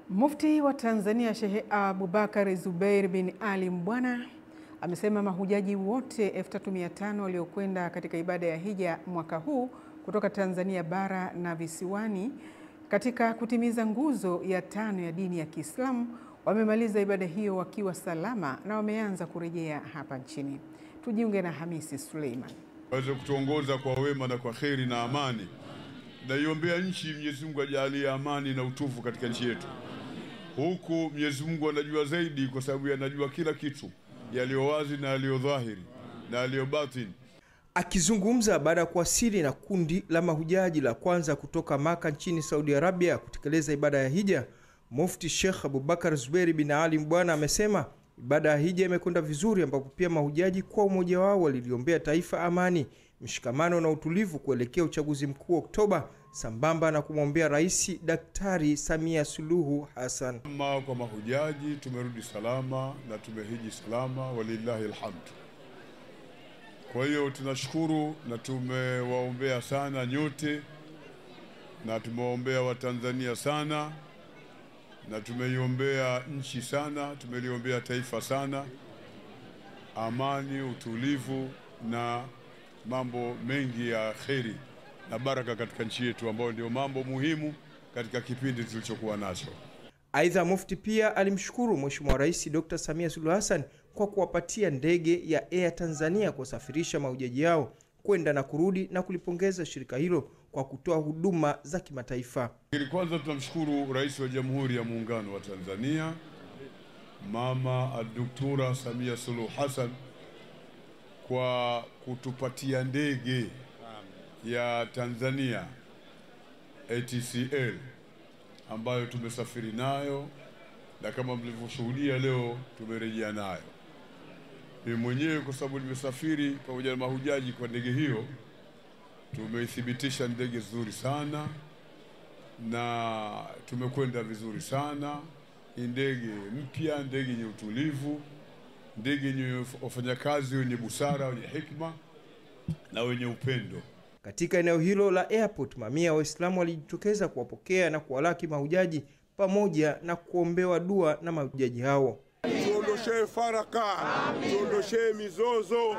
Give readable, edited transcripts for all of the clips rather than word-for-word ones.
Mufti wa Tanzania Sheikh Abubakar Zubeir bin Ali Mbwana amesema mahujaji wote 3500 waliokwenda katika ibada ya hija mwaka huu kutoka Tanzania bara na visiwani katika kutimiza nguzo ya 5 ya dini ya Kiislamu wamemaliza ibada hiyo wakiwa salama na wameanza kurejea hapa nchini. Tujiunge na Hamisi Suleiman. Waweze kutuongoza kwa wema na kwa kheri na amani. Naiombea nchi, Mwenyezi Mungu ajalie amani na utulivu katika nchi yetu. Huku Mwenyezi Mungu anajua zaidi kwa sababu anajua kila kitu, yaliyo wazi na yaliyo dhahiri na yaliyo batini. Akizungumza baada ya kuwasili na kundi la mahujaji la kwanza kutoka Maka nchini Saudi Arabia kutekeleza ibada ya hija, Mufti Sheikh Abubakar Zubeir bin Ali Mbwana amesema ibada ya hija imekwenda vizuri, ambapo pia mahujaji kwa umoja wao waliliombea taifa amani, mshikamano na utulivu kuelekea uchaguzi mkuu Oktoba, sambamba na kumwombea Rais Daktari Samia Suluhu Hassan. Kwa mahujaji tumerudi salama na tumehiji salama, walillahi alhamd. Kwa hiyo tunashukuru na tumewaombea sana nyote, na tumewaombea Watanzania sana, na tumeiombea nchi sana, tumeliombea taifa sana, amani, utulivu na mambo mengi ya kheri na baraka katika nchi yetu, ambayo ndio mambo muhimu katika kipindi tulichokuwa nacho. Aidha, Mufti pia alimshukuru Mheshimiwa Rais Dr. Samia Suluhu Hassan kwa kuwapatia ndege ya Air Tanzania kusafirisha mahujaji yao kwenda na kurudi, na kulipongeza shirika hilo kwa kutoa huduma za kimataifa. Kwanza tunamshukuru Rais wa Jamhuri ya Muungano wa Tanzania, Mama Dr. Samia Suluhu Hassan, kwa kutupatia ndege ya Tanzania ATCL ambayo tumesafiri nayo, na kama mlivyoshuhudia leo tumerejea nayo. Mimi mwenyewe kwa sababu nimesafiri pamoja na mahujaji kwa ndege hiyo, tumeithibitisha ndege nzuri sana na tumekwenda vizuri sana. Ni ndege mpya, ndege yenye utulivu, ndege yenye wafanyakazi wenye busara, wenye hikma na wenye upendo. Katika eneo hilo la airport, mamia ya Waislamu walijitokeza kuwapokea na kuwalaki mahujaji pamoja na kuombewa dua na mahujaji hao. Tuondoshe faraka, tuondoshe mizozo,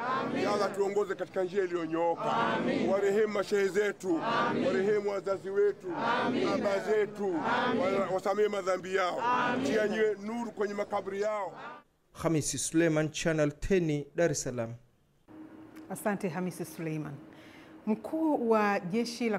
yalla tuongoze katika njia iliyonyooka. Warehemu mashehe zetu, warehemu wazazi wetu, baba zetu, wasamee madhambi yao, tianye nuru kwenye makaburi yao. Hamisi Suleiman, Channel 10, Dar es Salaam. Asante Hamisi Suleiman. Mkuu wa jeshi la